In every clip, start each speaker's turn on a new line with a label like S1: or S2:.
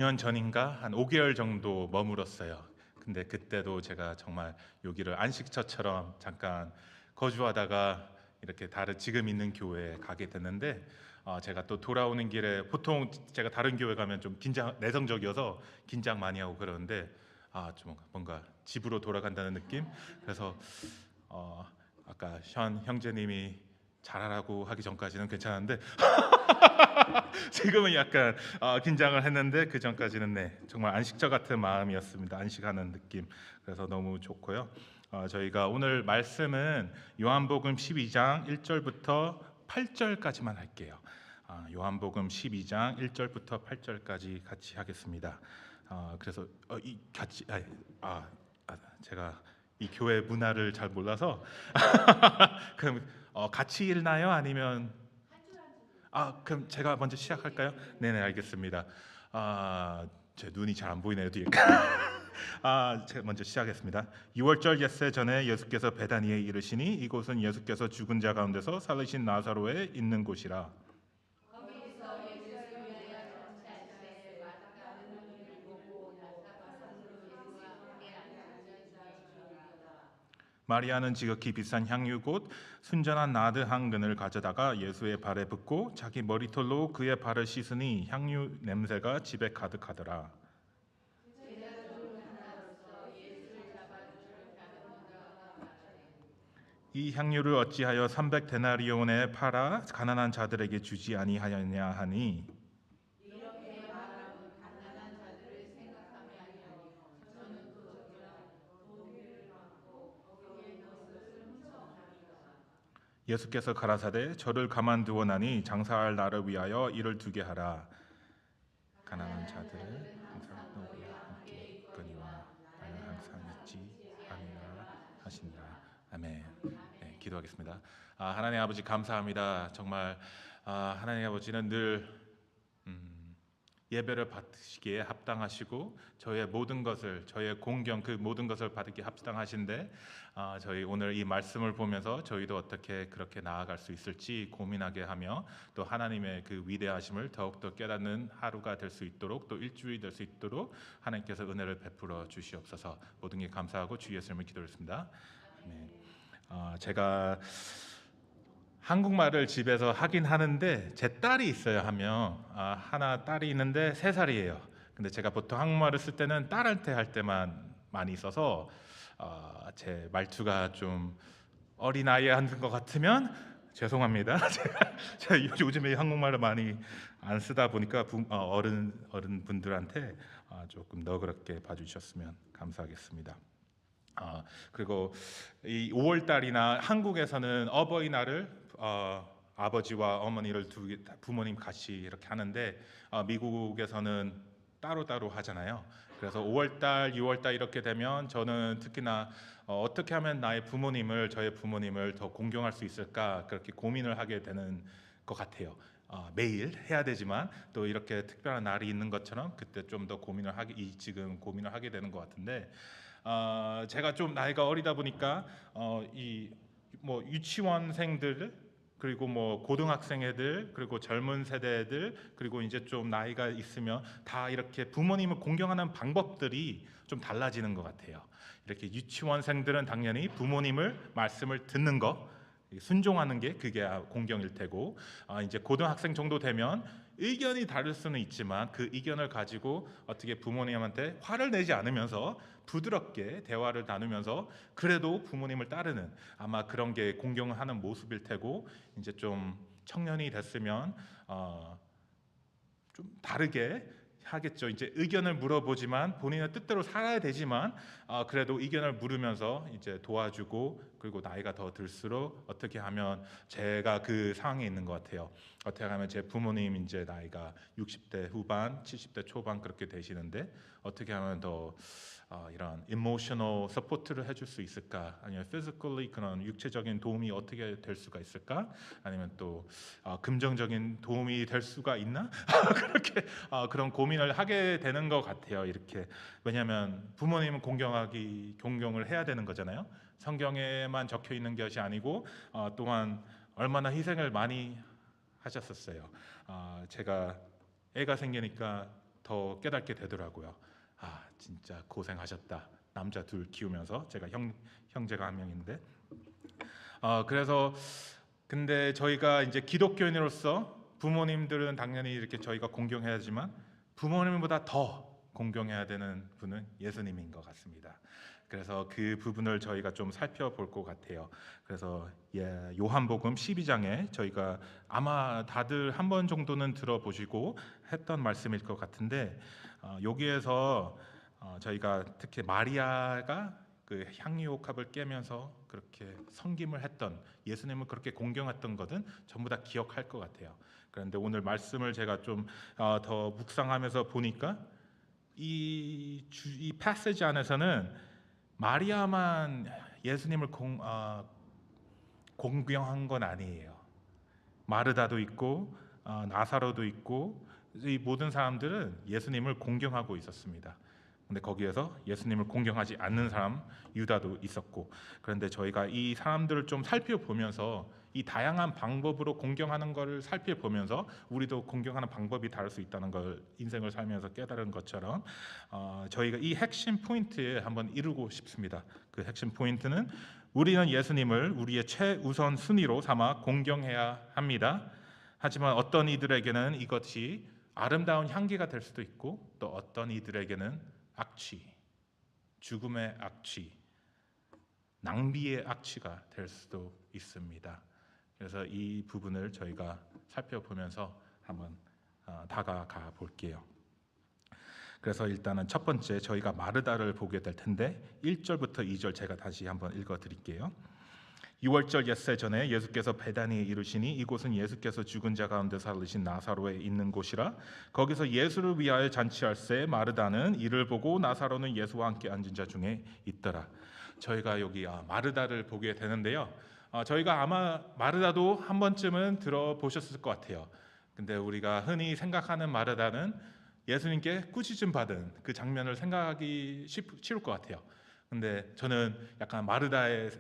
S1: 년 전인가 한 5개월 정도 머물었어요. 근데 그때도 제가 정말 여기를 안식처처럼 잠깐 거주하다가 이렇게 다른 지금 있는 교회에 가게 됐는데, 제가 또 돌아오는 길에 보통 제가 다른 교회 가면 좀 긴장 내성적이어서 긴장 많이 하고 그러는데, 좀 뭔가 집으로 돌아간다는 느낌. 그래서 어, 아까 현 형제님이 잘하라고 하기 전까지는 괜찮은데 지금은 약간 긴장을 했는데, 그 전까지는 네, 정말 안식처 같은 마음이었습니다. 안식하는 느낌. 그래서 너무 좋고요. 저희가 오늘 말씀은 요한복음 12장 1절부터 8절까지만 할게요. 요한복음 12장 1절부터 8절까지 같이 하겠습니다. 그래서 이 같이 제가 이 교회 문화를 잘 몰라서 그럼 같이 읽나요? 아니면 그럼 제가 먼저 시작할까요? 네네, 알겠습니다. 제 눈이 잘 안 보이네요, 뒤에. 제가 먼저 시작했습니다. 6월절 엿새 전에 예수께서 베다니에 이르시니 이곳은 예수께서 죽은 자 가운데서 살리신 나사로에 있는 곳이라. 마리아는 지극히 비싼 향유 곧 순전한 나드 한 근을 가져다가 예수의 발에 붓고 자기 머리털로 그의 발을 씻으니 향유 냄새가 집에 가득하더라. 이 향유를 어찌하여 300데나리온에 팔아 가난한 자들에게 주지 아니하였냐 하니, 예수께서 가라사대 저를 가만두어 나니 장사할 나를 위하여 일을 두게 하라. 가난한 자들을 항상 너희와 함께 있거니와 나는 항상 있지 아니라 하시니라. 아멘. 네, 기도하겠습니다. 하나님 아버지, 감사합니다. 정말 하나님 아버지는 늘 예배를 받으시기에 합당하시고 저의 모든 것을, 저의 공경, 그 모든 것을 받기에 합당하신데, 저희 오늘 이 말씀을 보면서 저희도 어떻게 그렇게 나아갈 수 있을지 고민하게 하며, 또 하나님의 그 위대하심을 더욱더 깨닫는 하루가 될 수 있도록, 또 일주일이 될 수 있도록 하나님께서 은혜를 베풀어 주시옵소서. 모든 게 감사하고 주 예수님을 기도했습니다. 아멘. 제가 한국말을 집에서 하긴 하는데, 제 딸이 있어요, 한 명. 하나 딸이 있는데 3살이에요. 근데 제가 보통 한국말을 쓸 때는 딸한테 할 때만 많이 써서 제 말투가 좀 어린아이에 하는 것 같으면 죄송합니다. 제가 요즘에 한국말을 많이 안 쓰다 보니까 어른분들한테 조금 너그럽게 봐주셨으면 감사하겠습니다. 그리고 이 5월 달이나 한국에서는 어버이날을 아버지와 어머니를 부모님 같이 이렇게 하는데, 미국에서는 따로따로 하잖아요. 그래서 5월 달, 6월 달 이렇게 되면 저는 특히나 어떻게 하면 저의 부모님을 더 공경할 수 있을까, 그렇게 고민을 하게 되는 것 같아요. 매일 해야 되지만 또 이렇게 특별한 날이 있는 것처럼 그때 좀 더 지금 고민을 하게 되는 것 같은데, 제가 좀 나이가 어리다 보니까 이 뭐 유치원생들, 그리고 뭐 고등학생 애들, 그리고 젊은 세대 애들, 그리고 이제 좀 나이가 있으면 다 이렇게 부모님을 공경하는 방법들이 좀 달라지는 것 같아요. 이렇게 유치원생들은 당연히 부모님을 말씀을 듣는 거, 순종하는 게 그게 공경일 테고, 이제 고등학생 정도 되면 의견이 다를 수는 있지만 그 의견을 가지고 어떻게 부모님한테 화를 내지 않으면서 부드럽게 대화를 나누면서 그래도 부모님을 따르는, 아마 그런 게 공경하는 모습일 테고, 이제 좀 청년이 됐으면 좀 다르게 하겠죠. 이제 의견을 물어보지만 본인의 뜻대로 살아야 되지만, 그래도 의견을 물으면서 이제 도와주고, 그리고 나이가 더 들수록 어떻게 하면, 제가 그 상황에 있는 것 같아요. 어떻게 하면 제 부모님 이제 나이가 60대 후반, 70대 초반 그렇게 되시는데, 어떻게 하면 더 이런 이모셔널 서포트를 해줄 수 있을까? 아니면 physically 그런 육체적인 도움이 어떻게 될 수가 있을까? 아니면 또 금전적인 도움이 될 수가 있나? 그렇게 그런 고민을 하게 되는 것 같아요. 이렇게, 왜냐하면 부모님은 공경을 해야 되는 거잖아요. 성경에만 적혀 있는 것이 아니고 또한 얼마나 희생을 많이 하셨었어요. 제가 애가 생기니까 더 깨닫게 되더라고요. 아, 진짜 고생하셨다. 남자 둘 키우면서 제가 형제가 한 명인데 그래서 근데 저희가 이제 기독교인으로서 부모님들은 당연히 이렇게 저희가 공경해야지만 부모님보다 더 공경해야 되는 분은 예수님인 것 같습니다. 그래서 그 부분을 저희가 좀 살펴볼 것 같아요. 그래서 요한복음 12장에 저희가 아마 다들 한 번 정도는 들어보시고 했던 말씀일 것 같은데 여기에서 저희가 특히 마리아가 그 향유옥합을 깨면서 그렇게 섬김을 했던 예수님을 그렇게 공경했던 것은 전부 다 기억할 것 같아요. 그런데 오늘 말씀을 제가 좀 더 묵상하면서 보니까 이 패시지 안에서는 마리아만 예수님을 공경한 건 아니에요. 마르다도 있고 나사로도 있고 이 모든 사람들은 예수님을 공경하고 있었습니다. 근데 거기에서 예수님을 공경하지 않는 사람 유다도 있었고, 그런데 저희가 이 사람들을 좀 살펴보면서 이 다양한 방법으로 공경하는 것을 살펴보면서 우리도 공경하는 방법이 다를 수 있다는 걸 인생을 살면서 깨달은 것처럼 저희가 이 핵심 포인트에 한번 이루고 싶습니다. 그 핵심 포인트는 우리는 예수님을 우리의 최우선 순위로 삼아 공경해야 합니다. 하지만 어떤 이들에게는 이것이 아름다운 향기가 될 수도 있고 또 어떤 이들에게는 악취, 죽음의 악취, 낭비의 악취가 될 수도 있습니다. 그래서 이 부분을 저희가 살펴보면서 한번 다가가 볼게요. 그래서 일단은 첫 번째 저희가 마르다를 보게 될 텐데 1절부터 2절 제가 다시 한번 읽어 드릴게요. 6월절 엿새 전에 예수께서 베다니에 이르시니 이곳은 예수께서 죽은 자 가운데 살리신 나사로에 있는 곳이라. 거기서 예수를 위하여 잔치할새 마르다는 이를 보고 나사로는 예수와 함께 앉은 자 중에 있더라. 저희가 여기 마르다를 보게 되는데요. 저희가 아마 마르다도 한 번쯤은 들어보셨을 것 같아요. 근데 우리가 흔히 생각하는 마르다는 예수님께 꾸짖음 받은 그 장면을 생각하기 쉬울 것 같아요. 근데 저는 약간 마르다의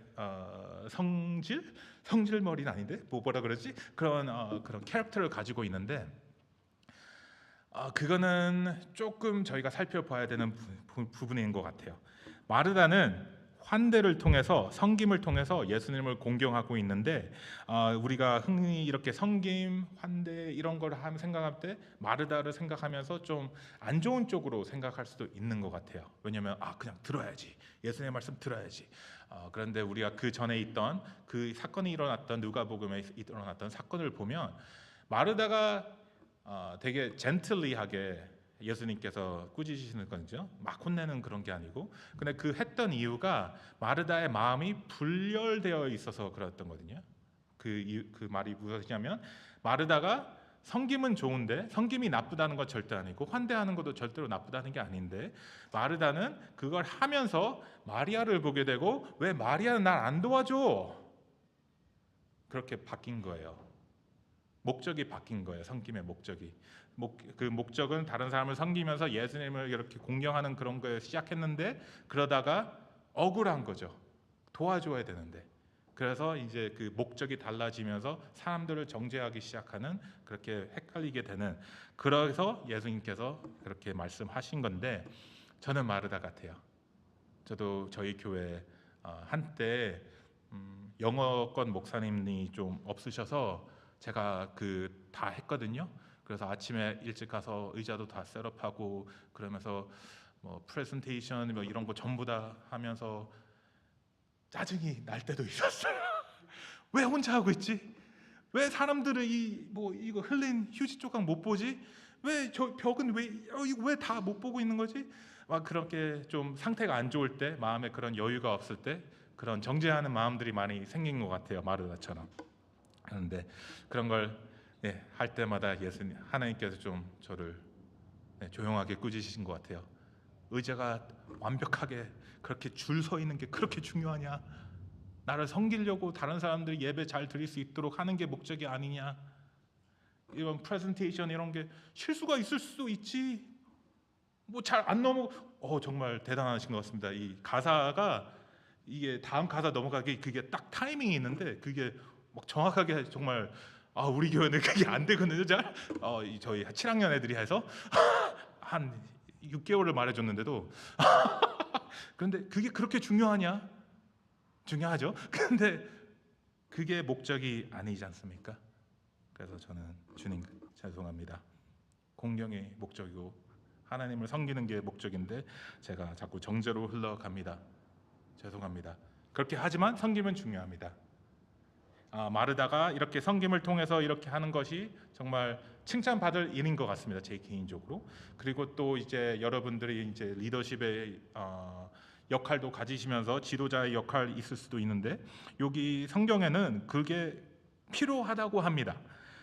S1: 성질머리는 아닌데 뭐라 그러지? 그런 캐릭터를 가지고 있는데 그거는 조금 저희가 살펴봐야 되는 부분인 것 같아요. 마르다는 환대를 통해서 섬김을 통해서 예수님을 공경하고 있는데 우리가 흔히 이렇게 섬김, 환대 이런 걸 생각할 때 마르다를 생각하면서 좀 안 좋은 쪽으로 생각할 수도 있는 것 같아요. 왜냐하면 그냥 들어야지, 예수님의 말씀 들어야지. 그런데 우리가 그 전에 있던 그 사건이 일어났던 누가복음에 일어났던 사건을 보면 마르다가 되게 젠틀리하게 예수님께서 꾸짖으시는 거죠. 막 혼내는 그런 게 아니고, 근데 그 했던 이유가 마르다의 마음이 분열되어 있어서 그랬던 거거든요. 그 말이 무엇이냐면 마르다가 섬김은 좋은데 섬김이 나쁘다는 건 절대 아니고 환대하는 것도 절대로 나쁘다는 게 아닌데 마르다는 그걸 하면서 마리아를 보게 되고 왜 마리아는 날 안 도와줘? 그렇게 바뀐 거예요. 목적이 바뀐 거예요. 섬김의 목적이. 그 목적은 다른 사람을 섬기면서 예수님을 이렇게 공경하는 그런 거에 시작했는데 그러다가 억울한 거죠. 도와줘야 되는데. 그래서 이제 그 목적이 달라지면서 사람들을 정죄하기 시작하는, 그렇게 헷갈리게 되는, 그래서 예수님께서 그렇게 말씀하신 건데 저는 마르다 같아요. 저도 저희 교회 한때 영어권 목사님이 좀 없으셔서 제가 다 했거든요. 그래서 아침에 일찍 가서 의자도 다 셋업하고 그러면서 뭐 프레젠테이션 뭐 이런 거 전부 다 하면서 짜증이 날 때도 있었어요. 왜 혼자 하고 있지? 왜 사람들은 이거 흘린 휴지 조각 못 보지? 왜 저 벽은 왜 다 못 보고 있는 거지? 막 그렇게 좀 상태가 안 좋을 때, 마음에 그런 여유가 없을 때 그런 정죄하는 마음들이 많이 생긴 것 같아요. 마르다처럼. 그런데 그런 걸 할 때마다 예수님 하나님께서 좀 저를 조용하게 꾸짖으신 것 같아요. 의자가 완벽하게 그렇게 줄 서 있는 게 그렇게 중요하냐? 나를 섬기려고 다른 사람들이 예배 잘 드릴 수 있도록 하는 게 목적이 아니냐? 이런 프레젠테이션 이런 게 실수가 있을 수도 있지. 뭐 잘 안 정말 대단하신 것 같습니다. 이 가사가 이게 다음 가사 넘어가기 그게 딱 타이밍이 있는데 그게 막 정확하게 정말 우리 교회는 그게 안 되거든요. 잘 저희 7학년 애들이 해서 한 6개월을 말해줬는데도 그런데 그게 그렇게 중요하냐? 중요하죠. 근데 그게 목적이 아니지 않습니까? 그래서 저는 주님 죄송합니다. 공경의 목적이고 하나님을 섬기는 게 목적인데 제가 자꾸 정죄로 흘러갑니다. 죄송합니다. 그렇게 하지만 섬김은 중요합니다. 마르다가 이렇게 섬김을 통해서 이렇게 하는 것이 정말 칭찬받을 일인 것 같습니다. 제 개인적으로. 그리고 또 이제 여러분들이 이제 리더십의 역할도 가지시면서 지도자의 역할이 있을 수도 있는데 여기 성경에는 그게 필요하다고 합니다.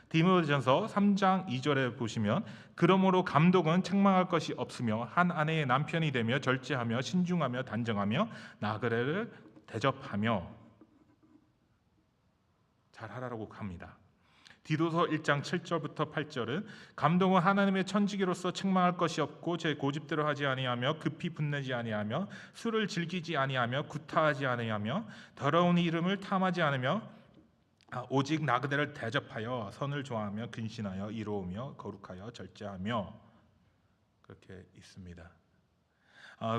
S1: 디모데전서 3장 2절에 보시면 그러므로 감독은 책망할 것이 없으며 한 아내의 남편이 되며 절제하며 신중하며 단정하며 나그네를 대접하며 잘하라고 합니다. 디도서 1장 7절부터 8절은 감독은 하나님의 천지기로서 책망할 것이 없고 제 고집대로 하지 아니하며 급히 분내지 아니하며 술을 즐기지 아니하며 구타하지 아니하며 더러운 이름을 탐하지 않으며 오직 나그네를 대접하여 선을 좋아하며 근신하여 이로우며 거룩하여 절제하며 그렇게 있습니다.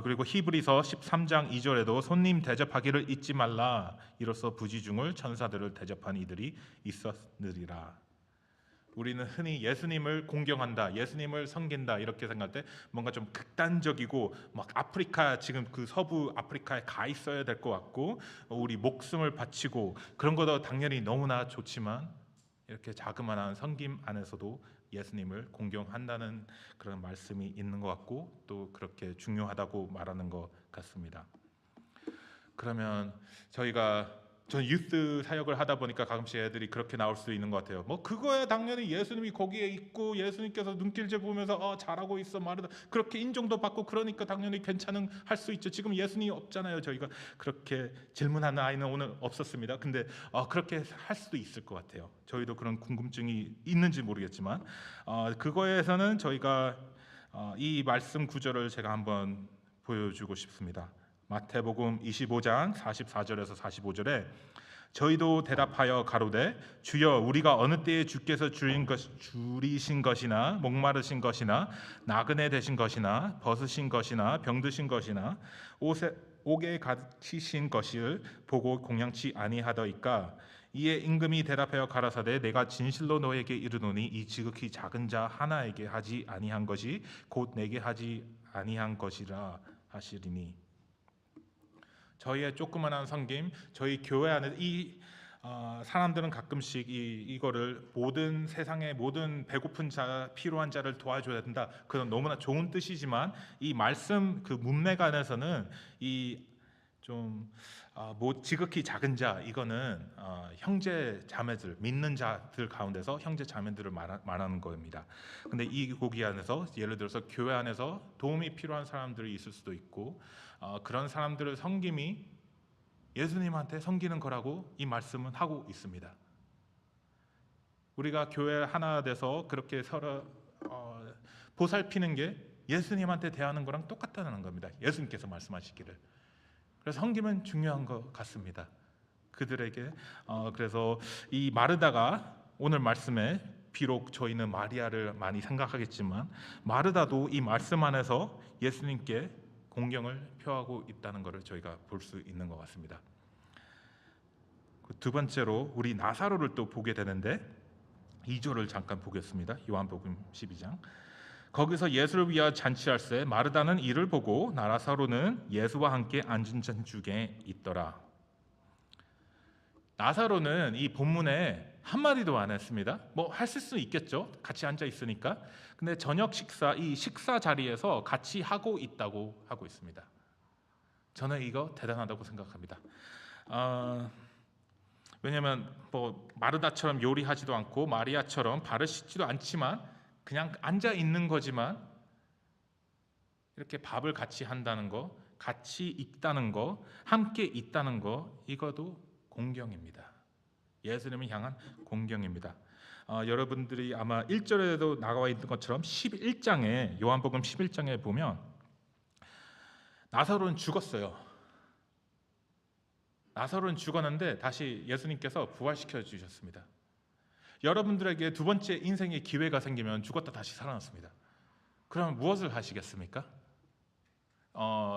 S1: 그리고 히브리서 13장 2절에도 손님 대접하기를 잊지 말라 이로써 부지중을 천사들을 대접한 이들이 있었느리라. 우리는 흔히 예수님을 공경한다, 예수님을 섬긴다 이렇게 생각할 때 뭔가 좀 극단적이고 막 아프리카 지금 그 서부 아프리카에 가 있어야 될 것 같고 우리 목숨을 바치고 그런 것도 당연히 너무나 좋지만 이렇게 자그마한 섬김 안에서도 예수님을 공경한다는 그런 말씀이 있는 것 같고 또 그렇게 중요하다고 말하는 것 같습니다. 그러면 저는 유스 사역을 하다 보니까 가끔씩 애들이 그렇게 나올 수도 있는 것 같아요. 뭐 그거야 당연히 예수님이 거기에 있고 예수님께서 눈길질 보면서 잘하고 있어 말이다 그렇게 인정도 받고 그러니까 당연히 괜찮은 할 수 있죠. 지금 예수님이 없잖아요. 저희가 그렇게 질문하는 아이는 오늘 없었습니다. 근데 그렇게 할 수도 있을 것 같아요. 저희도 그런 궁금증이 있는지 모르겠지만 그거에서는 저희가 이 말씀 구절을 제가 한번 보여주고 싶습니다. 마태복음 25장 44절에서 45절에 저희도 대답하여 가로되 주여 우리가 어느 때에 주께서 줄이신 것이나 목마르신 것이나 나그네 되신 것이나 벗으신 것이나 병드신 것이나 옥에 갇히신 것을 보고 공양치 아니하더이까. 이에 임금이 대답하여 가라사대 내가 진실로 너에게 이르노니 이 지극히 작은 자 하나에게 하지 아니한 것이 곧 내게 하지 아니한 것이라 하시리니. 저희의 조그만한 섬김, 저희 교회 안에 사람들은 가끔씩 이거를 모든 세상의 모든 배고픈 자, 필요한 자를 도와줘야 된다. 그건 너무나 좋은 뜻이지만 이 말씀 그 문맥 안에서는 지극히 작은 자 이거는 형제 자매들 믿는 자들 가운데서 형제 자매들을 말하는 겁니다. 근데 이 고기 안에서 예를 들어서 교회 안에서 도움이 필요한 사람들이 있을 수도 있고 그런 사람들의 섬김이 예수님한테 섬기는 거라고 이 말씀은 하고 있습니다. 우리가 교회 하나 돼서 그렇게 서로 보살피는 게 예수님한테 대하는 거랑 똑같다는 겁니다. 예수님께서 말씀하시기를. 그래서 섬김은 중요한 것 같습니다. 그들에게 그래서 이 마르다가 오늘 말씀에 비록 저희는 마리아를 많이 생각하겠지만 마르다도 이 말씀 안에서 예수님께 공경을 표하고 있다는 것을 저희가 볼 수 있는 것 같습니다. 두 번째로 우리 나사로를 또 보게 되는데 2절을 잠깐 보겠습니다. 요한복음 12장. 거기서 예수를 위하여 잔치할세 마르다는 이를 보고 나사로는 예수와 함께 앉은 전중에 있더라. 나사로는 이 본문에 한마디도 안 했습니다. 뭐 했을 수 있겠죠. 같이 앉아 있으니까. 근데 저녁 식사 이 식사 자리에서 같이 하고 있다고 하고 있습니다. 저는 이거 대단하다고 생각합니다. 왜냐하면 뭐 마르다처럼 요리하지도 않고 마리아처럼 발을 씻지도 않지만 그냥 앉아 있는 거지만 이렇게 밥을 같이 한다는 거, 같이 있다는 거, 함께 있다는 거 이것도 공경입니다. 예수님을 향한 공경입니다. 여러분들이 아마 1절에도 나와 있는 것처럼 11장에 요한복음 11장에 보면 나사로는 죽었어요. 나사로는 죽었는데 다시 예수님께서 부활시켜 주셨습니다. 여러분들에게 두 번째 인생의 기회가 생기면 죽었다 다시 살아났습니다. 그럼 무엇을 하시겠습니까?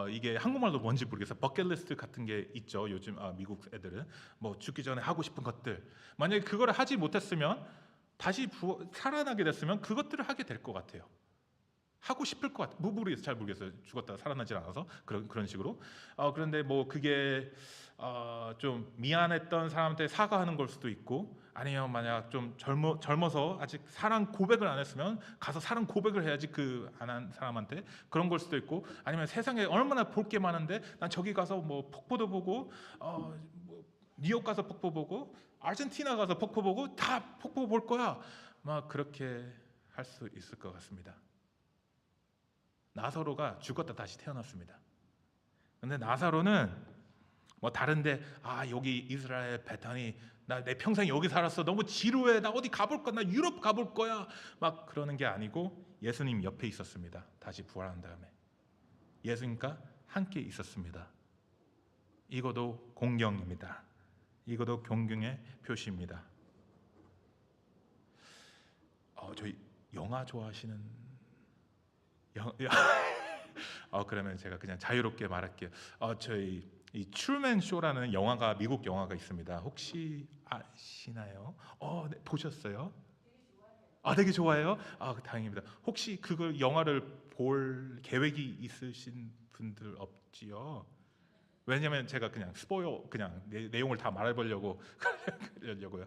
S1: 이게 한국말로 뭔지 모르겠어요. 버킷리스트 같은 게 있죠. 요즘 미국 애들은 뭐 죽기 전에 하고 싶은 것들. 만약에 그걸 하지 못했으면 다시 살아나게 됐으면 그것들을 하게 될 것 같아요. 하고 싶을 것 같아요. 뭐 모르겠어요. 잘 모르겠어요. 죽었다 살아나질 않아서 그런 식으로. 그런데 뭐 그게 좀 미안했던 사람한테 사과하는 걸 수도 있고, 아니면 만약 좀 젊어서 아직 사랑 고백을 안 했으면 가서 사랑 고백을 해야지 그 안 한 사람한테, 그런 걸 수도 있고, 아니면 세상에 얼마나 볼 게 많은데 난 저기 가서 뭐 폭포도 보고 뭐 뉴욕 가서 폭포 보고 아르헨티나 가서 폭포 보고 다 폭포 볼 거야. 막 그렇게 할 수 있을 것 같습니다. 나사로가 죽었다 다시 태어났습니다. 근데 나사로는 뭐 다른데 여기 이스라엘 베타니 나 내 평생 여기 살았어 너무 지루해 나 어디 가볼 거야 나 유럽 가볼 거야 막 그러는 게 아니고 예수님 옆에 있었습니다. 다시 부활한 다음에 예수님과 함께 있었습니다. 이것도 공경입니다. 이것도 존경의 표시입니다. 저희 영화 좋아하시는 그러면 제가 그냥 자유롭게 말할게요. 저희 이 트루먼 쇼라는 영화가 미국 영화가 있습니다. 혹시 아시나요? 네, 보셨어요? 되게 좋아해요? 다행입니다. 혹시 그걸 영화를 볼 계획이 있으신 분들 없지요? 왜냐면 제가 그냥 그냥 내용을 다 말해보려고 그러려고요.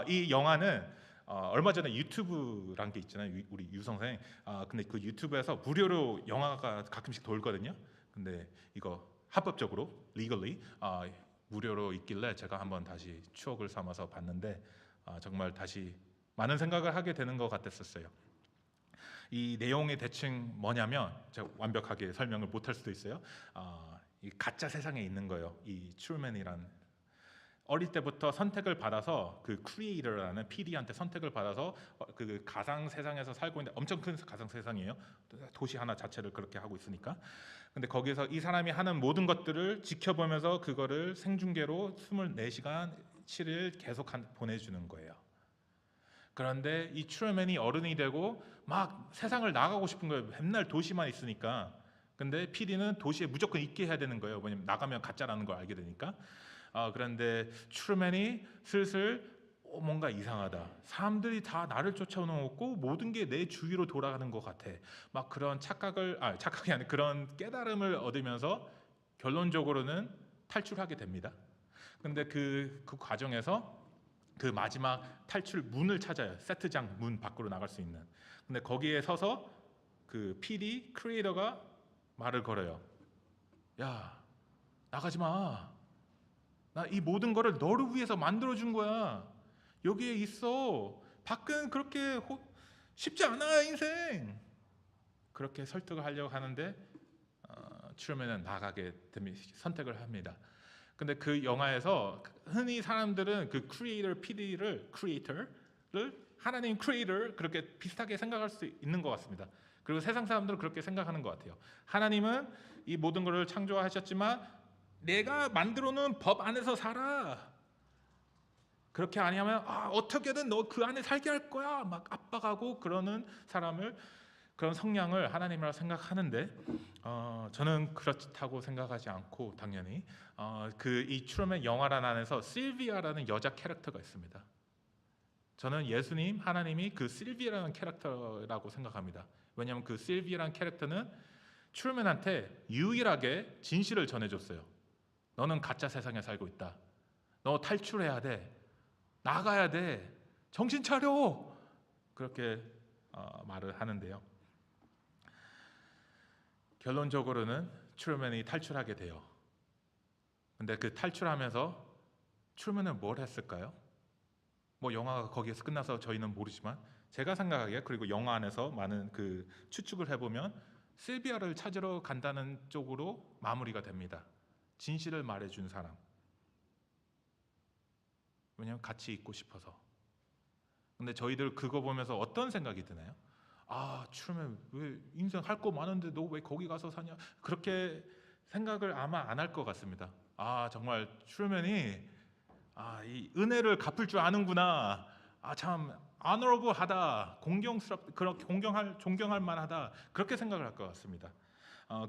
S1: 이 영화는 얼마 전에 유튜브란 게 있잖아요. 우리 유성생. 근데 그 유튜브에서 무료로 영화가 가끔씩 돌거든요. 근데 이거 합법적으로 legally 무료로 있길래 제가 한번 다시 추억을 삼아서 봤는데 정말 다시 많은 생각을 하게 되는 것 같았었어요. 이 내용이 대충 뭐냐면 제가 완벽하게 설명을 못할 수도 있어요. 이 가짜 세상에 있는 거예요. 이 트루먼이란 어릴 때부터 선택을 받아서 그 크리에이터라는 PD한테 선택을 받아서 그 가상 세상에서 살고 있는데 엄청 큰 가상 세상이에요. 도시 하나 자체를 그렇게 하고 있으니까. 근데 거기서 이 사람이 하는 모든 것들을 지켜보면서 그거를 생중계로 24시간 7일 계속 보내주는 거예요. 그런데 이 트루먼이 어른이 되고 막 세상을 나가고 싶은 거예요. 맨날 도시만 있으니까. 근데 PD는 도시에 무조건 있게 해야 되는 거예요. 왜냐면 나가면 가짜라는 걸 알게 되니까. 그런데 트루먼이 슬슬 뭔가 이상하다. 사람들이 다 나를 쫓아오고 모든 게 내 주위로 돌아가는 것 같아. 막 그런 착각이 아니라 그런 깨달음을 얻으면서 결론적으로는 탈출하게 됩니다. 근데 그 과정에서 그 마지막 탈출 문을 찾아요. 세트장 문 밖으로 나갈 수 있는. 근데 거기에 서서 그 PD 크리에이터가 말을 걸어요. 야, 나가지 마. 나 이 모든 거를 너를 위해서 만들어 준 거야. 여기에 있어. 밖은 그렇게 쉽지 않아 인생. 그렇게 설득을 하려고 하는데 트루먼은 나가게 됩니다. 선택을 합니다. 근데 그 영화에서 흔히 사람들은 그 크리에이터를 하나님 크리에이터 그렇게 비슷하게 생각할 수 있는 것 같습니다. 그리고 세상 사람들은 그렇게 생각하는 것 같아요. 하나님은 이 모든 것을 창조하셨지만 내가 만들어 놓은 법 안에서 살아. 그렇게 아니하면 어떻게든 너 그 안에 살게 할 거야. 막 압박하고 그러는 사람을 그런 성향을 하나님이라고 생각하는데 저는 그렇다고 생각하지 않고 당연히 그 이 트루먼 영화란 안에서 실비아라는 여자 캐릭터가 있습니다. 저는 예수님, 하나님이 그 실비아라는 캐릭터라고 생각합니다. 왜냐하면 그 실비아라는 캐릭터는 트루먼한테 유일하게 진실을 전해줬어요. 너는 가짜 세상에 살고 있다. 너 탈출해야 돼. 나가야 돼. 정신 차려. 그렇게 말을 하는데요. 결론적으로는 트루먼이 탈출하게 돼요. 근데 그 탈출하면서 트루먼은 뭘 했을까요? 뭐 영화가 거기에서 끝나서 저희는 모르지만 제가 생각하기에 그리고 영화 안에서 많은 그 추측을 해보면 실비아를 찾으러 간다는 쪽으로 마무리가 됩니다. 진실을 말해준 사람. 왜냐하면 같이 있고 싶어서. 근데 저희들 그거 보면서 어떤 생각이 드나요? 트루먼 왜 인생 할 거 많은데 너 왜 거기 가서 사냐? 그렇게 생각을 아마 안 할 것 같습니다. 정말 트루먼이 이 은혜를 갚을 줄 아는구나. 참 honorable하다, 그렇게 존경할 만하다 그렇게 생각을 할 것 같습니다.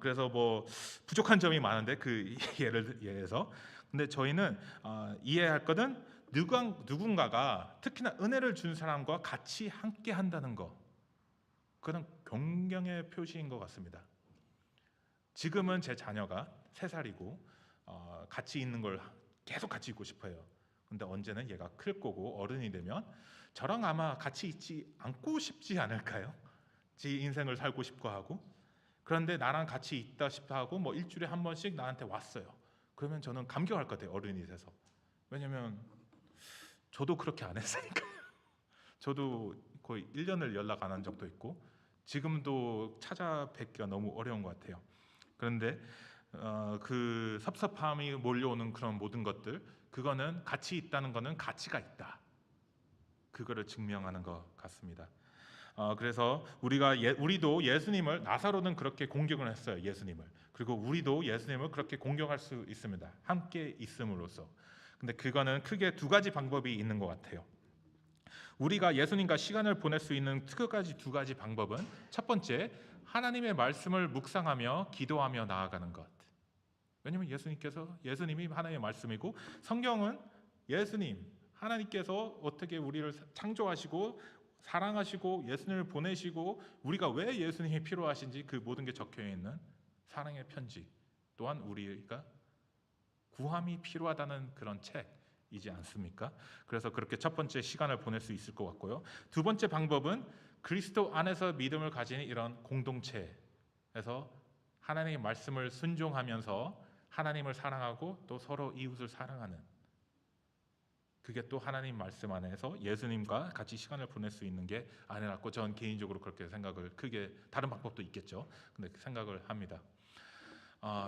S1: 그래서 뭐 부족한 점이 많은데 그 예에서 근데 저희는 이해할 것은 누군가가 특히나 은혜를 준 사람과 같이 함께 한다는 거, 그건 존경의 표시인 것 같습니다. 지금은 제 자녀가 3살이고 같이 있는 걸 계속 같이 있고 싶어요. 근데 언제는 얘가 클 거고 어른이 되면 저랑 아마 같이 있지 않고 싶지 않을까요? 지 인생을 살고 싶고 하고. 그런데 나랑 같이 있다 싶다 하고 뭐 일주일에 한 번씩 나한테 왔어요. 그러면 저는 감격할 것 같아요. 어른이 돼서. 왜냐면 저도 그렇게 안 했으니까요. 저도 거의 1년을 연락 안 한 적도 있고 지금도 찾아뵙기가 너무 어려운 것 같아요. 그런데 그 섭섭함이 몰려오는 그런 모든 것들, 그거는 같이 있다는 거는 가치가 있다, 그거를 증명하는 것 같습니다. 그래서 우리도 예수님을, 나사로는 그렇게 공경을 했어요. 예수님을. 그리고 우리도 예수님을 그렇게 공경할 수 있습니다. 함께 있음으로써. 근데 그거는 크게 2가지 방법이 있는 것 같아요. 우리가 예수님과 시간을 보낼 수 있는 크게 2가지 방법은, 첫 번째, 하나님의 말씀을 묵상하며 기도하며 나아가는 것. 왜냐하면 예수님이 하나님의 말씀이고 성경은 하나님께서 어떻게 우리를 창조하시고 사랑하시고 예수님을 보내시고 우리가 왜 예수님이 필요하신지 그 모든 게 적혀 있는 사랑의 편지, 또한 우리가 구함이 필요하다는 그런 책이지 않습니까? 그래서 그렇게 첫 번째 시간을 보낼 수 있을 것 같고요. 2번째 방법은 그리스도 안에서 믿음을 가진 이런 공동체에서 하나님의 말씀을 순종하면서 하나님을 사랑하고 또 서로 이웃을 사랑하는, 그게 또 하나님 말씀 안에서 예수님과 같이 시간을 보낼 수 있는 게 아니라고 전 개인적으로 그렇게 생각을, 크게 다른 방법도 있겠죠. 근데 생각을 합니다.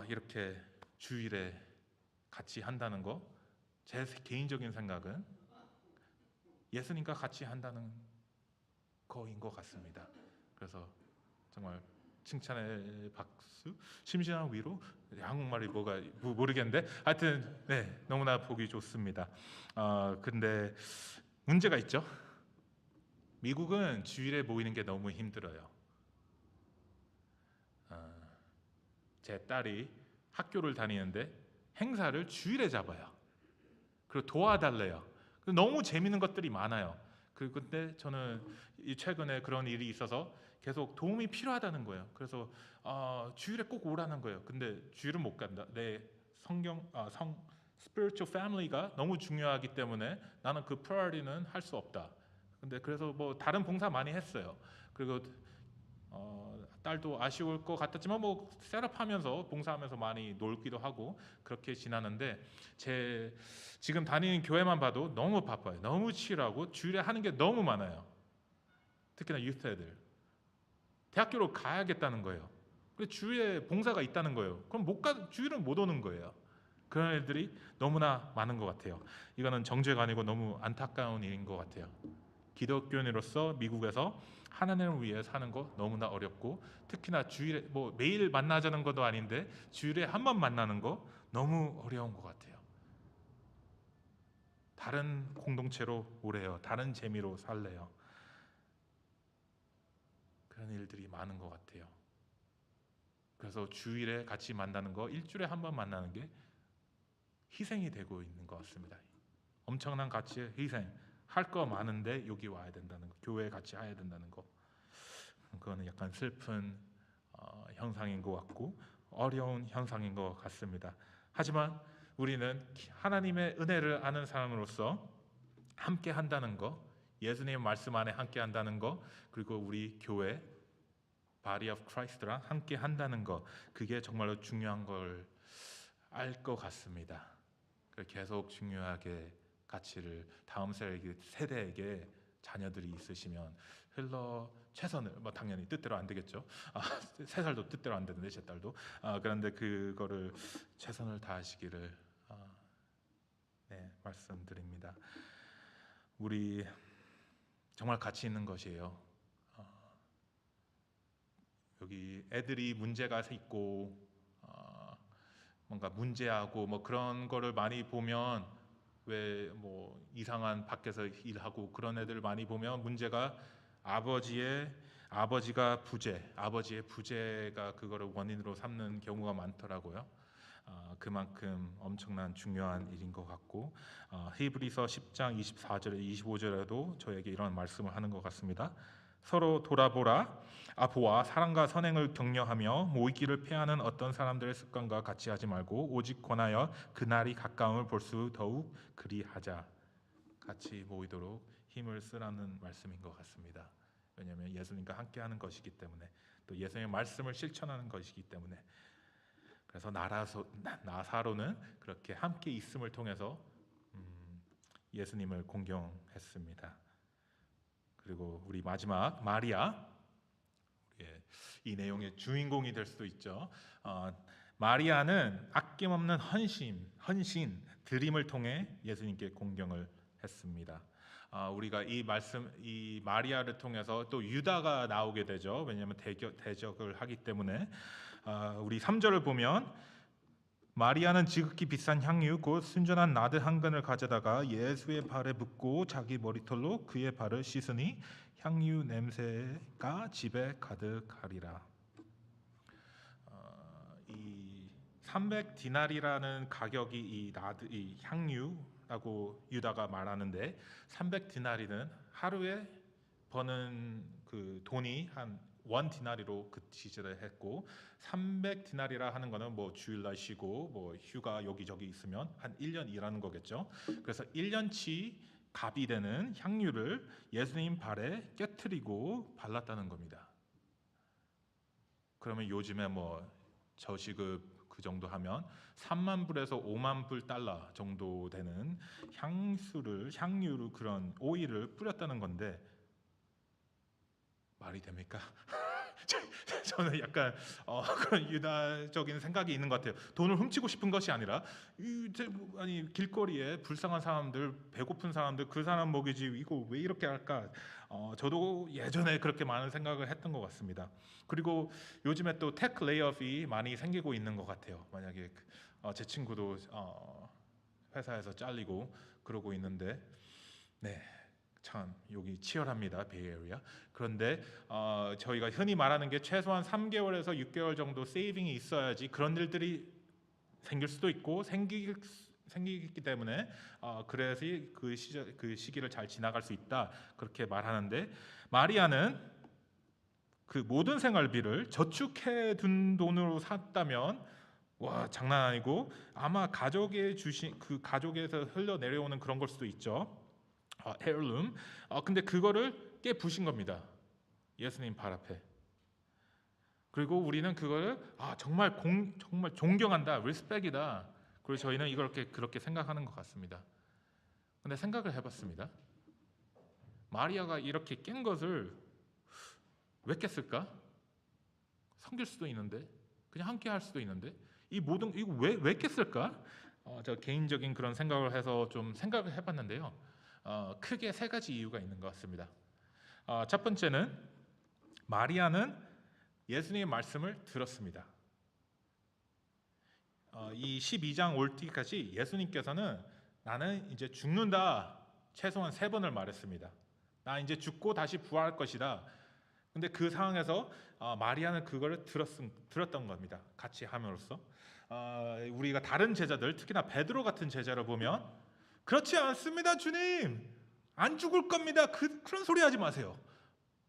S1: 이렇게 주일에 같이 한다는 거, 제 개인적인 생각은 예수님과 같이 한다는 거인 것 같습니다. 그래서 정말 칭찬의 박수, 심심한 위로, 한국말이 뭐가 모르겠는데 하여튼 네, 너무나 보기 좋습니다. 근데 문제가 있죠. 미국은 주일에 모이는 게 너무 힘들어요. 제 딸이 학교를 다니는데 행사를 주일에 잡아요. 그리고 도와달래요. 너무 재밌는 것들이 많아요. 근데 저는 최근에 그런 일이 있어서 계속 도움이 필요하다는 거예요. 그래서 주일에 꼭 오라는 거예요. 근데 주일은 못 간다. 내 spiritual family가 너무 중요하기 때문에 나는 그 priority는 할 수 없다. 근데 그래서 뭐 다른 봉사 많이 했어요. 그리고 딸도 아쉬울 것 같았지만 뭐 셋업하면서 봉사하면서 많이 놀기도 하고 그렇게 지나는데, 제 지금 다니는 교회만 봐도 너무 바빠요. 너무 치열하고 주일에 하는 게 너무 많아요. 특히나 유스 애들 대학교로 가야겠다는 거예요. 근데 주일에 봉사가 있다는 거예요. 그럼 주일은 못 오는 거예요. 그런 애들이 너무나 많은 것 같아요. 이거는 정죄가 아니고 너무 안타까운 일인 것 같아요. 기독교인으로서 미국에서 하나님을 위해 사는 거 너무나 어렵고, 특히나 주일에 뭐 매일 만나자는 것도 아닌데 주일에 한 번 만나는 거 너무 어려운 것 같아요. 다른 공동체로 오래요. 다른 재미로 살래요. 그런 일들이 많은 것 같아요. 그래서 주일에 같이 만나는 거, 일주일에 한 번 만나는 게 희생이 되고 있는 것 같습니다. 엄청난 가치의 희생. 할 거 많은데 여기 와야 된다는 거, 교회에 같이 와야 된다는 거, 그거는 약간 슬픈 현상인 것 같고 어려운 현상인 것 같습니다. 하지만 우리는 하나님의 은혜를 아는 사람으로서 함께 한다는 거, 예수님의 말씀 안에 함께 한다는 거, 그리고 우리 교회 Body of Christ랑 함께 한다는 거, 그게 정말로 중요한 걸 알 것 같습니다. 계속 중요하게 가치를 다음 세대에게 자녀들이 있으시면 최선을, 뭐 당연히 뜻대로 안 되겠죠. 3살도 뜻대로 안 되는데 제 딸도. 그런데 그거를 최선을 다하시기를 네, 말씀드립니다. 우리 정말 가치 있는 것이에요. 여기 애들이 문제가 있고 뭔가 문제하고 뭐 그런 거를 많이 보면 왜 뭐 이상한 밖에서 일하고 그런 애들 많이 보면 문제가 아버지가 아버지의 부재가 그거를 원인으로 삼는 경우가 많더라고요. 그만큼 엄청난 중요한 일인 것 같고 히브리서 10장 24절에 25절에도 저에게 이런 말씀을 하는 것 같습니다. 서로 돌아보라. 보아 사랑과 선행을 격려하며 모이기를 피하는 어떤 사람들의 습관과 같이 하지 말고 오직 권하여 그날이 가까움을 볼 수 더욱 그리하자. 같이 모이도록 힘을 쓰라는 말씀인 것 같습니다. 왜냐하면 예수님과 함께하는 것이기 때문에, 또 예수님의 말씀을 실천하는 것이기 때문에. 그래서 나사로는 그렇게 함께 있음을 통해서 예수님을 공경했습니다. 그리고 우리 마지막 마리아, 이 내용의 주인공이 될 수도 있죠. 마리아는 아낌없는 헌신, 드림을 통해 예수님께 공경을 했습니다. 우리가 이 마리아를 통해서 또 유다가 나오게 되죠. 왜냐하면 대적을 하기 때문에. 우리 3절을 보면 마리아는 지극히 비싼 향유 곧 순전한 나드 한 근을 가져다가 예수의 발에 붓고 자기 머리털로 그의 발을 씻으니 향유 냄새가 집에 가득하리라. 이 300디나리라는 가격이 이 향유라고 유다가 말하는데, 300디나리는 하루에 버는 그 돈이 한 1디나리로 그 시절에 했고, 300디나리라 하는 거는 뭐 주일날 쉬고 뭐 휴가 여기저기 있으면 한 1년 일하는 거겠죠. 그래서 1년치 값이 되는 향유를 예수님 발에 깨트리고 발랐다는 겁니다. 그러면 요즘에 뭐 저시급 그 정도 하면 3만 불에서 5만 불 달러 정도 되는 향유를 그런 오일을 뿌렸다는 건데 말이 됩니까? 저는 약간 그런 유다적인 생각이 있는 것 같아요. 돈을 훔치고 싶은 것이 아니라 길거리에 불쌍한 사람들, 배고픈 사람들, 그 사람 먹이지 이거 왜 이렇게 할까? 저도 예전에 그렇게 많은 생각을 했던 것 같습니다. 그리고 요즘에 또 테크 레이오프이 많이 생기고 있는 것 같아요. 만약에 제 친구도 회사에서 잘리고 그러고 있는데, 네. 참 여기 치열합니다, 베이에리아. 그런데 저희가 흔히 말하는 게 최소한 3개월에서 6개월 정도 세이빙이 있어야지 그런 일들이 생길 수도 있고 생기기 때문에 그래서 그 시기를 잘 지나갈 수 있다 그렇게 말하는데, 마리아는 그 모든 생활비를 저축해 둔 돈으로 샀다면 와 장난 아니고 아마 가족에서 흘러 내려오는 그런 걸 수도 있죠. 헤irloom. 근데 그거를 깨부신 겁니다. 예수님 발 앞에. 그리고 우리는 그거를 정말 존경한다, 리스펙이다. 그리고 저희는 이걸 그렇게 생각하는 것 같습니다. 근데 생각을 해봤습니다. 마리아가 이렇게 깬 것을 왜 깼을까? 섬길 수도 있는데, 그냥 함께 할 수도 있는데, 이거 왜 깼을까? 저 개인적인 그런 생각을 해서 좀 생각을 해봤는데요. 크게 세 가지 이유가 있는 것 같습니다. 첫 번째는 마리아는 예수님의 말씀을 들었습니다. 이 12장 올 때까지 예수님께서는 나는 이제 죽는다 최소한 3번을 말했습니다. 나 이제 죽고 다시 부활할 것이다. 근데 그 상황에서 마리아는 그거를 들었던 겁니다. 같이 함으로써 우리가 다른 제자들, 특히나 베드로 같은 제자를 보면 그렇지 않습니다, 주님. 안 죽을 겁니다. 그런 소리 하지 마세요.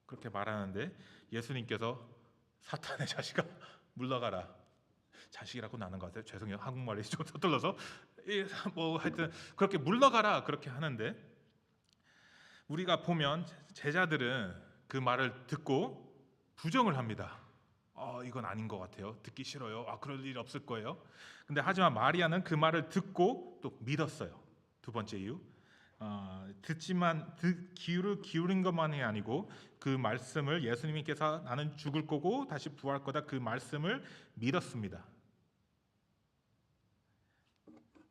S1: 그렇게 말하는데 예수님께서 사탄의 자식아 물러가라. 자식이라고 나는 것 같아요. 죄송해요. 한국말이 좀 서툴러서. 뭐 하여튼 그렇게 물러가라 그렇게 하는데, 우리가 보면 제자들은 그 말을 듣고 부정을 합니다. 이건 아닌 것 같아요. 듣기 싫어요. 그럴 일 없을 거예요. 근데 하지만 마리아는 그 말을 듣고 또 믿었어요. 두 번째 이유, 귀를 기울인 것만이 아니고 그 말씀을 예수님께서 나는 죽을 거고 다시 부활할 거다 그 말씀을 믿었습니다.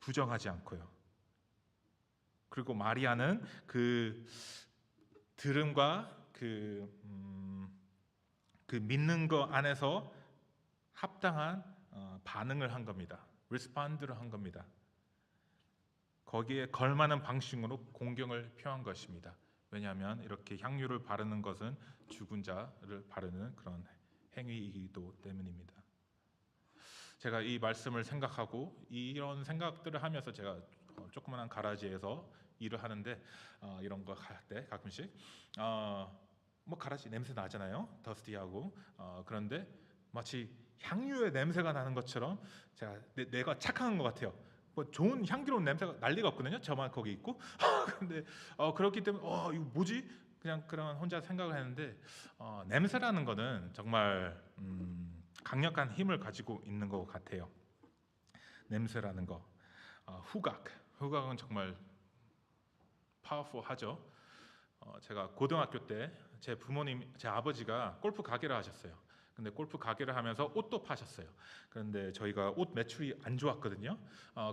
S1: 부정하지 않고요. 그리고 마리아는 그 들음과 그 믿는 것 안에서 합당한 반응을 한 겁니다. 리스폰드를 한 겁니다. 거기에 걸맞는 방식으로 공경을 표한 것입니다. 왜냐하면 이렇게 향유를 바르는 것은 죽은 자를 바르는 그런 행위이기도 때문입니다. 제가 이 말씀을 생각하고 이런 생각들을 하면서 제가 조그만한 가라지에서 일을 하는데 이런 거 할 때 가끔씩 뭐 가라지 냄새 나잖아요. 더스티하고 그런데 마치 향유의 냄새가 나는 것처럼 제가 내가 착각한 것 같아요. 뭐 좋은 향기로운 냄새가 난리가 없거든요. 저만 거기 있고 근데 그렇기 때문에 이거 뭐지? 그냥 그런 혼자 생각을 했는데 냄새라는 거는 정말 강력한 힘을 가지고 있는 것 같아요. 냄새라는 거. 후각은 정말 파워풀하죠. 제가 고등학교 때 제 아버지가 골프 가게를 하셨어요. 근데 골프 가게를 하면서 옷도 파셨어요. 그런데 저희가 옷 매출이 안 좋았거든요.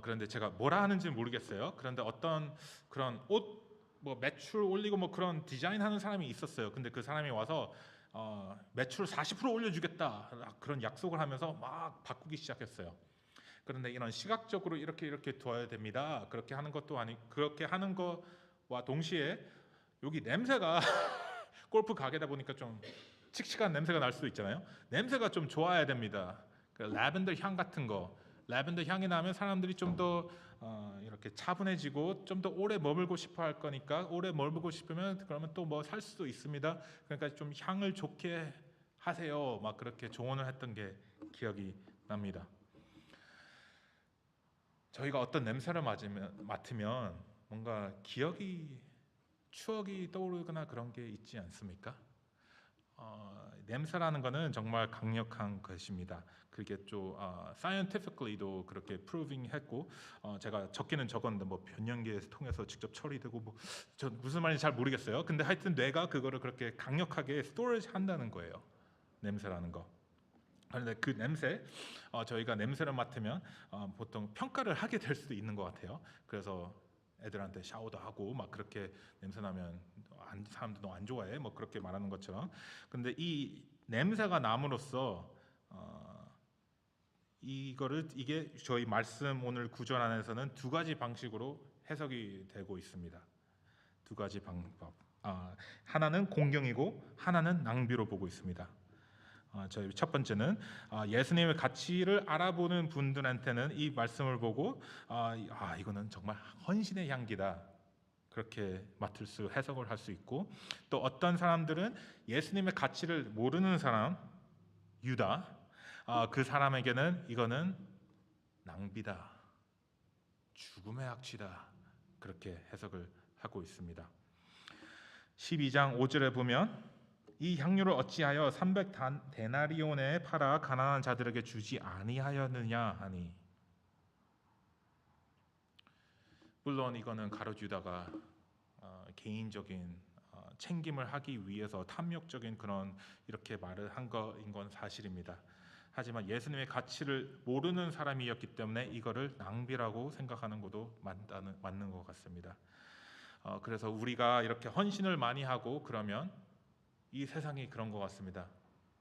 S1: 그런데 제가 뭐라 하는지 모르겠어요. 그런데 어떤 그런 옷 뭐 매출 올리고 뭐 그런 디자인 하는 사람이 있었어요. 근데 그 사람이 와서 매출 40% 올려주겠다 그런 약속을 하면서 막 바꾸기 시작했어요. 그런데 이런 시각적으로 이렇게 둬야 됩니다. 그렇게 하는 것도 그렇게 하는 거와 동시에 여기 냄새가 골프 가게다 보니까 좀 칙칙한 냄새가 날 수도 있잖아요. 냄새가 좀 좋아야 됩니다. 그 라벤더 향 같은 거, 라벤더 향이 나면 사람들이 좀 더 이렇게 차분해지고 좀 더 오래 머물고 싶어 할 거니까 오래 머물고 싶으면 그러면 또 뭐 살 수도 있습니다. 그러니까 좀 향을 좋게 하세요. 막 그렇게 조언을 했던 게 기억이 납니다. 저희가 어떤 냄새를 맡으면 뭔가 추억이 떠오르거나 그런 게 있지 않습니까? 냄새라는 거는 정말 강력한 것입니다. 그게 좀 scientifically도 그렇게 proving 했고 제가 적기는 적었는데 뭐 변연계 통해서 직접 처리되고 뭐 저 무슨 말인지 잘 모르겠어요. 근데 하여튼 뇌가 그거를 그렇게 강력하게 storage 한다는 거예요. 냄새라는 거. 그런데 그 냄새 저희가 냄새를 맡으면 보통 평가를 하게 될 수도 있는 것 같아요. 그래서 애들한테 샤워도 하고 막 그렇게 냄새 나면 사람들 너 안 좋아해 뭐 그렇게 말하는 것처럼. 근데 이 냄새가 남으로써 이게 저희 말씀 오늘 구절 안에서는 두 가지 방식으로 해석이 되고 있습니다. 두 가지 방법. 하나는 공경이고 하나는 낭비로 보고 있습니다. 저희 첫 번째는 예수님의 가치를 알아보는 분들한테는 이 말씀을 보고 이거는 정말 헌신의 향기다 그렇게 해석을 할 수 있고, 또 어떤 사람들은 예수님의 가치를 모르는 사람 유다 그 사람에게는 이거는 낭비다, 죽음의 악취다 그렇게 해석을 하고 있습니다. 12장 5절에 보면 이 향유를 어찌하여 300데나리온에 팔아 가난한 자들에게 주지 아니하였느냐 하니. 물론 이거는 가룟 유다가 개인적인 챙김을 하기 위해서 탐욕적인 그런 이렇게 말을 한 거인 건 사실입니다. 하지만 예수님의 가치를 모르는 사람이었기 때문에 이거를 낭비라고 생각하는 것도 맞는 것 같습니다. 그래서 우리가 이렇게 헌신을 많이 하고 그러면 이 세상이 그런 것 같습니다.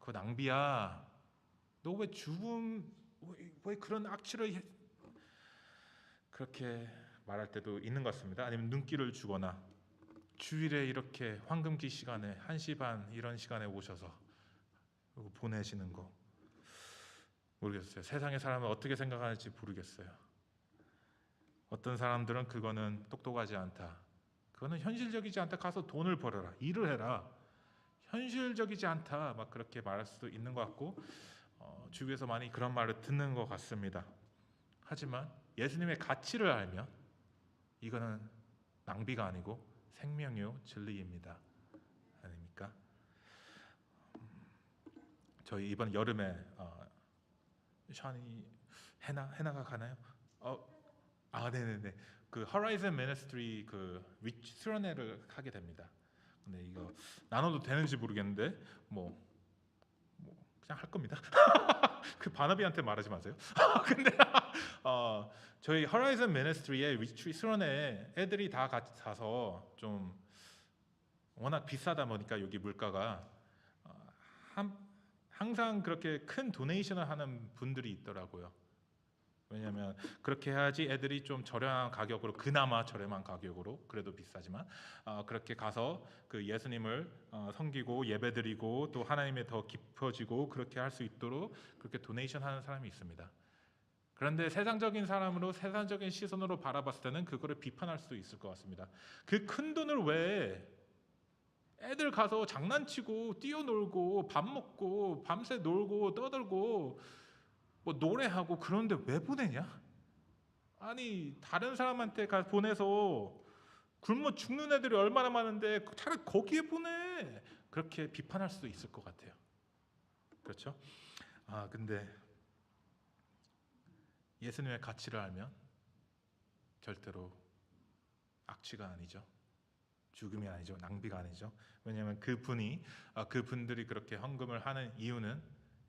S1: 그거 낭비야. 너 왜 그런 악취를 그렇게 말할 때도 있는 것 같습니다. 아니면 눈길을 주거나 주일에 이렇게 황금기 시간에 1시 반 이런 시간에 오셔서 보내시는 거 모르겠어요. 세상의 사람은 어떻게 생각하는지 모르겠어요. 어떤 사람들은 그거는 똑똑하지 않다, 그거는 현실적이지 않다, 가서 돈을 벌어라, 일을 해라, 현실적이지 않다 막 그렇게 말할 수도 있는 것 같고 주위에서 많이 그런 말을 듣는 것 같습니다. 하지만 예수님의 가치를 알면 이거는 낭비가 아니고 생명이요 진리입니다. 아닙니까? 저희 이번 여름에 샤니 해나가 가나요? 네네네. 그 Horizon Ministry 그 수련회를 하게 됩니다. 근데 이거 나눠도 되는지 모르겠는데 뭐 그냥 할 겁니다. 그 바나비한테 말하지 마세요. 근데 저희 Horizon Ministry의 수련회 애들이 다 같이 가서 좀 워낙 비싸다 보니까 여기 물가가 항상 그렇게 큰 도네이션을 하는 분들이 있더라고요. 왜냐하면 그렇게 해야지 애들이 좀 저렴한 가격으로, 그나마 저렴한 가격으로, 그래도 비싸지만 그렇게 가서 그 예수님을 섬기고 예배드리고 또 하나님에 더 깊어지고 그렇게 할 수 있도록 그렇게 도네이션 하는 사람이 있습니다. 그런데 세상적인 사람으로, 세상적인 시선으로 바라봤을 때는 그거를 비판할 수도 있을 것 같습니다. 그 큰 돈을 왜 애들 가서 장난치고 뛰어놀고 밥 먹고 밤새 놀고 떠들고 뭐 노래하고 그런데 왜 보내냐? 아니 다른 사람한테 보내서 굶어 죽는 애들이 얼마나 많은데 차라리 거기에 보내. 그렇게 비판할 수도 있을 것 같아요. 그렇죠? 근데 예수님의 가치를 알면 절대로 악취가 아니죠. 죽음이 아니죠. 낭비가 아니죠. 왜냐하면 그분들이 그렇게 헌금을 하는 이유는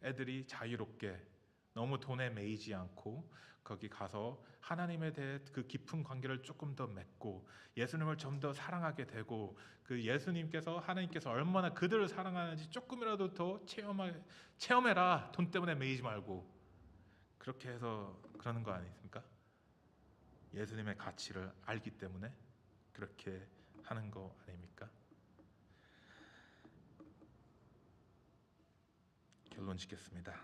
S1: 애들이 자유롭게 너무 돈에 매이지 않고 거기 가서 하나님에 대해 그 깊은 관계를 조금 더 맺고 예수님을 좀 더 사랑하게 되고 그 예수님께서, 하나님께서 얼마나 그들을 사랑하는지 조금이라도 더 체험해라. 돈 때문에 매이지 말고. 그렇게 해서 그러는 거 아닙니까? 예수님의 가치를 알기 때문에 그렇게 하는 거 아닙니까? 결론 짓겠습니다.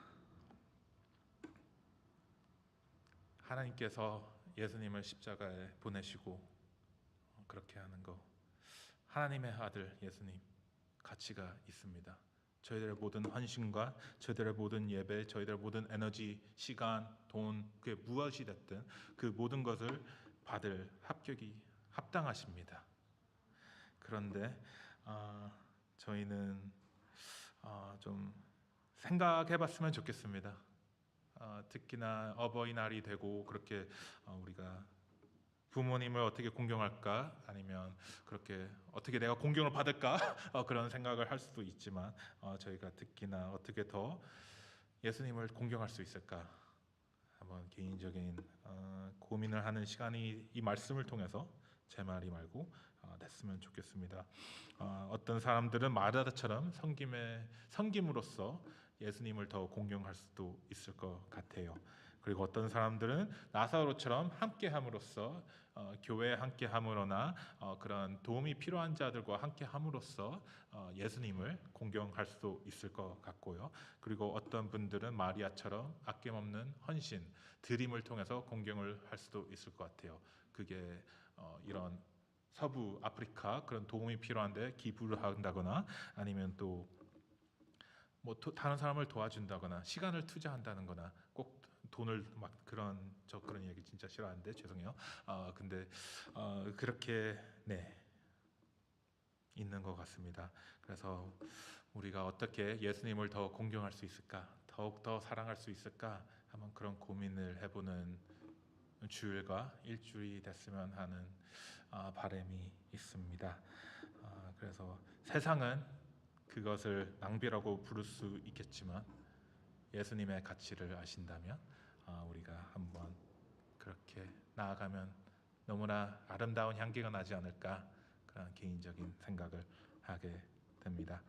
S1: 하나님께서 예수님을 십자가에 보내시고 그렇게 하는 거, 하나님의 아들 예수님 가치가 있습니다. 저희들의 모든 헌신과 저희들의 모든 예배, 저희들의 모든 에너지, 시간, 돈, 그게 무엇이 됐든 그 모든 것을 받을 합당하십니다. 그런데 저희는 좀 생각해봤으면 좋겠습니다. 특히나 어버이날이 되고 그렇게 우리가 부모님을 어떻게 공경할까, 아니면 그렇게 어떻게 내가 공경을 받을까 그런 생각을 할 수도 있지만 저희가 특히나 어떻게 더 예수님을 공경할 수 있을까 한번 개인적인 고민을 하는 시간이 이 말씀을 통해서 제 말이 말고 됐으면 좋겠습니다. 어떤 사람들은 마르다처럼 섬김으로써 예수님을 더 공경할 수도 있을 것 같아요. 그리고 어떤 사람들은 나사로처럼 함께함으로써 교회에 함께함으로나 그런 도움이 필요한 자들과 함께함으로써 예수님을 공경할 수도 있을 것 같고요. 그리고 어떤 분들은 마리아처럼 아낌없는 헌신, 드림을 통해서 공경을 할 수도 있을 것 같아요. 그게 이런 서부 아프리카 그런 도움이 필요한데 기부를 한다거나 아니면 또 뭐 다른 사람을 도와준다거나 시간을 투자한다는거나 꼭 돈을 막 그런 얘기 진짜 싫어하는데 죄송해요. 근데 그렇게 있는 것 같습니다. 그래서 우리가 어떻게 예수님을 더 공경할 수 있을까, 더욱 더 사랑할 수 있을까 한번 그런 고민을 해보는 주일과 일주일이 됐으면 하는 바람이 있습니다. 그래서 세상은 그것을 낭비라고 부를 수 있겠지만 예수님의 가치를 아신다면 우리가 한번 그렇게 나아가면 너무나 아름다운 향기가 나지 않을까, 그런 개인적인 생각을 하게 됩니다.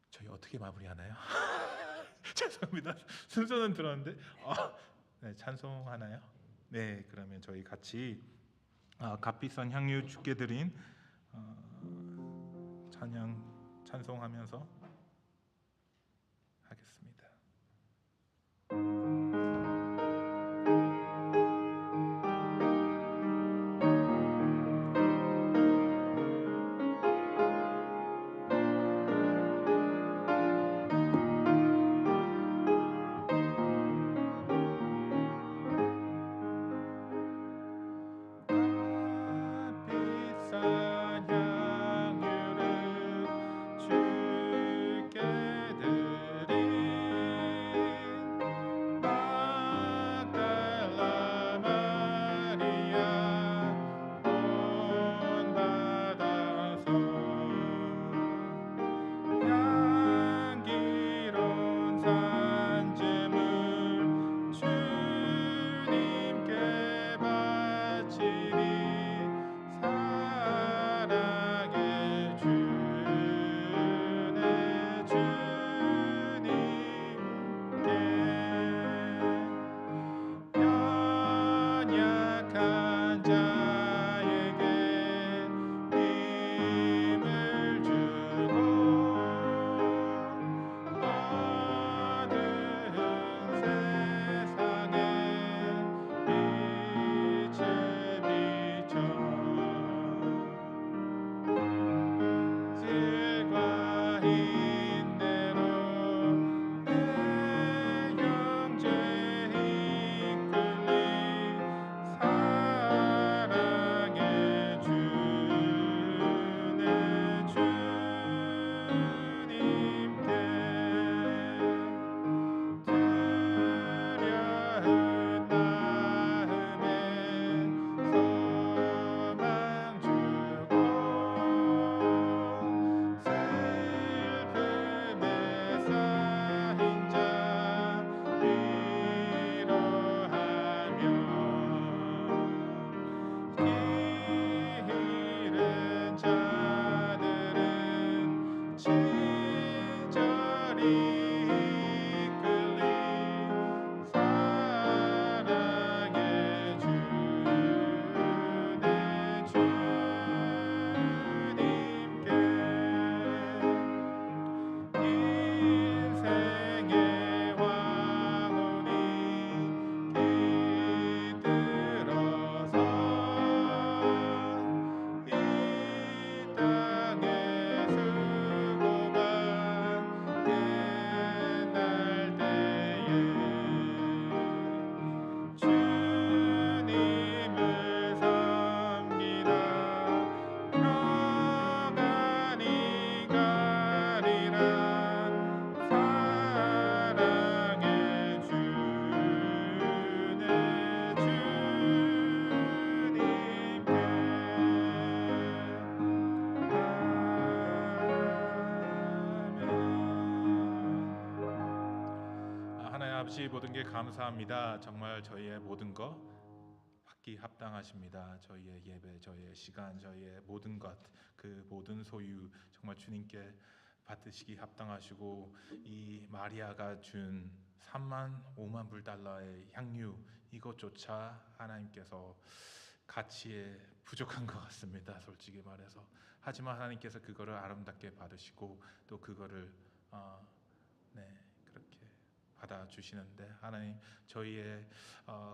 S1: 저희 어떻게 마무리하나요? 죄송합니다. 순서는 들었는데 네, 찬송하나요? 네, 그러면 저희 같이 값비싼 향유 주께 드린 찬송하면서 하겠습니다. 값비싼 향유를 아버지 모든 게 감사합니다. 정말 저희의 모든 것 받기 합당하십니다. 저희의 예배, 저희의 시간, 저희의 모든 것, 그 모든 소유 정말 주님께 받으시기 합당하시고 이 마리아가 준 3만 5만 불 달러의 향유 이것조차 하나님께서 가치에 부족한 것 같습니다. 솔직히 말해서. 하지만 하나님께서 그거를 아름답게 받으시고 또 그거를 그렇게 받아주시는데 하나님 저희의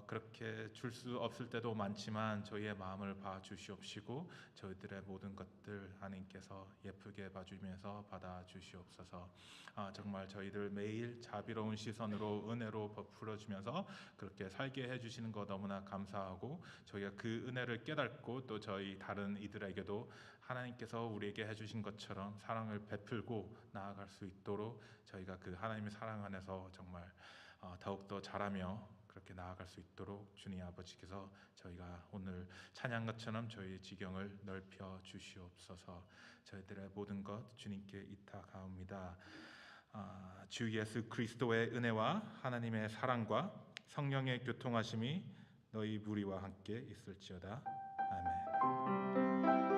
S1: 그렇게 줄 수 없을 때도 많지만 저희의 마음을 봐주시옵시고 저희들의 모든 것들 하나님께서 예쁘게 봐주면서 받아주시옵소서. 정말 저희들 매일 자비로운 시선으로 은혜로 베풀어주면서 그렇게 살게 해주시는 거 너무나 감사하고 저희가 그 은혜를 깨닫고 또 저희 다른 이들에게도 하나님께서 우리에게 해주신 것처럼 사랑을 베풀고 나아갈 수 있도록 저희가 그 하나님의 사랑 안에서 정말 더욱더 자라며 그렇게 나아갈 수 있도록 주님 아버지께서 저희가 오늘 찬양 것처럼 저희의 지경을 넓혀 주시옵소서. 저희들의 모든 것 주님께 이탁하옵니다. 주 예수 그리스도의 은혜와 하나님의 사랑과 성령의 교통하심이 너희 무리와 함께 있을지어다. 아멘.